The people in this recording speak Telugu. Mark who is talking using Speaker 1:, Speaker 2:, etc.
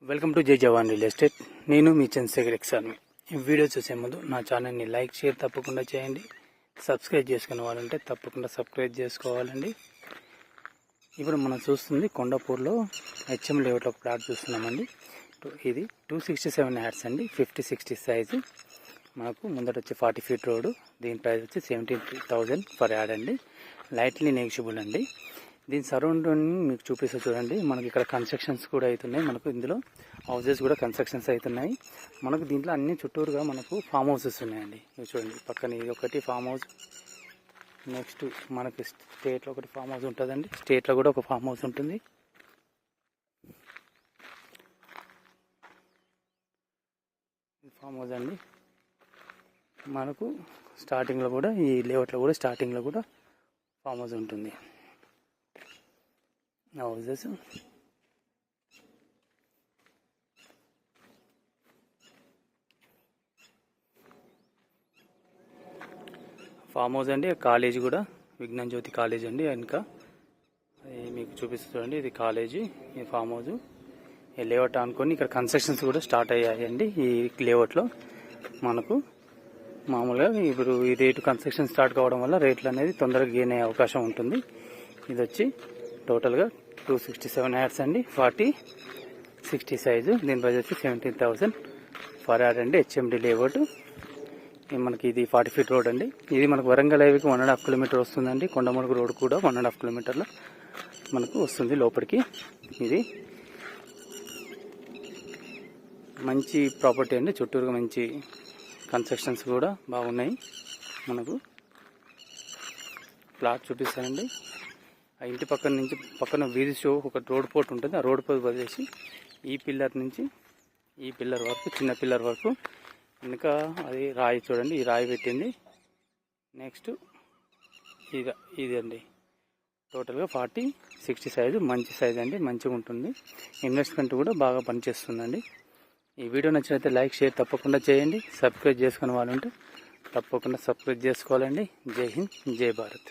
Speaker 1: వెల్కమ్ టు జై జవాన్ రియల్ ఎస్టేట్. నేను మీ చంద్రశేఖర్ ఎక్సార్మి. ఈ వీడియో చూసే ముందు నా ఛానల్ని లైక్ షేర్ తప్పకుండా చేయండి. సబ్స్క్రైబ్ చేసుకునే వాళ్ళంటే తప్పకుండా సబ్స్క్రైబ్ చేసుకోవాలండి. ఇప్పుడు మనం చూస్తుంది కొండాపూర్లో హెచ్ఎం లేఅవుట్లో ప్లాట్ చూస్తున్నామండి. ఇది 267 యార్డ్స్ అండి, 50-60 సైజు. మనకు ముందట వచ్చి 40 ఫీట్ రోడ్డు. దీని ప్రైస్ వచ్చి 17,000 పర్ యార్డ్ అండి. లైట్లీ నెగిషియబుల్ అండి. దీని సరౌండింగ్ మీకు చూపిస్తే చూడండి. మనకి ఇక్కడ కన్స్ట్రక్షన్స్ కూడా అవుతున్నాయి. మనకు ఇందులో హౌసెస్ కూడా కన్స్ట్రక్షన్స్ అవుతున్నాయి. మనకు దీంట్లో అన్ని చుట్టూరుగా మనకు ఫామ్ హౌసెస్ ఉన్నాయండి. ఇవి చూడండి, పక్కన ఇది ఒకటి ఫామ్ హౌస్. నెక్స్ట్ మనకి స్టేట్లో ఒకటి ఫామ్ హౌస్ ఉంటుందండి. స్టేట్లో కూడా ఒక ఫామ్ హౌస్ ఉంటుంది. ఫామ్ హౌస్ అండి. మనకు స్టార్టింగ్లో కూడా ఈ లేఅవుట్లో కూడా స్టార్టింగ్లో కూడా ఫామ్ హౌస్ ఉంటుంది. హౌసెస్ ఫామ్ హౌస్ అండి. కాలేజీ కూడా విజ్ఞాన్ జ్యోతి కాలేజ్ అండి. ఇంకా మీకు చూపిస్తుంది. ఇది కాలేజీ, ఈ ఫామ్ హౌస్, ఈ లేఅవుట్ అనుకొని ఇక్కడ కన్స్ట్రక్షన్స్ కూడా స్టార్ట్ అయ్యాయండి. ఈ లేఅవుట్లో మనకు మామూలుగా ఇప్పుడు ఈ రేటు కన్స్ట్రక్షన్ స్టార్ట్ కావడం వల్ల రేట్లు అనేది తొందరగా గెయిన్ అయ్యే అవకాశం ఉంటుంది. ఇది వచ్చి టోటల్గా 267 యార్డ్స్ అండి, 40-60 సైజు. దీని ప్రైస్ వచ్చి 17,000 పర్ యార్డ్ అండి. HMD layout. మనకి ఇది 40 ఫీట్ రోడ్ అండి. ఇది మనకు వరంగల్ హైవేకి 1.5 కిలోమీటర్ వస్తుందండి. కొండములుగు రోడ్ కూడా 1.5 కిలోమీటర్ల మనకు వస్తుంది లోపలికి. ఇది మంచి ప్రాపర్టీ అండి. చుట్టూరుగా మంచి కన్స్ట్రక్షన్స్ కూడా బాగున్నాయి. మనకు ప్లాట్ చూపిస్తానండి. ఆ ఇంటి పక్కన వీధి షో ఒక రోడ్ పోర్ట్ ఉంటుంది. ఆ రోడ్ పోర్ట్ వదిలేసి ఈ పిల్లర్ నుంచి ఈ పిల్లర్ వరకు, చిన్న పిల్లర్ వరకు ఇంకా అది రాయి చూడండి. ఈ రాయి పెట్టింది. నెక్స్ట్ ఇది అండి. టోటల్గా 40-60 సైజు. మంచి సైజ్ అండి, మంచిగా ఉంటుంది. ఇన్వెస్ట్మెంట్ కూడా బాగా పనిచేస్తుందండి. ఈ వీడియో నచ్చినైతే లైక్ షేర్ తప్పకుండా చేయండి. సబ్స్క్రైబ్ చేసుకునే వాళ్ళు ఉంటే తప్పకుండా సబ్స్క్రైబ్ చేసుకోవాలండి. జై హింద్, జై భారత్.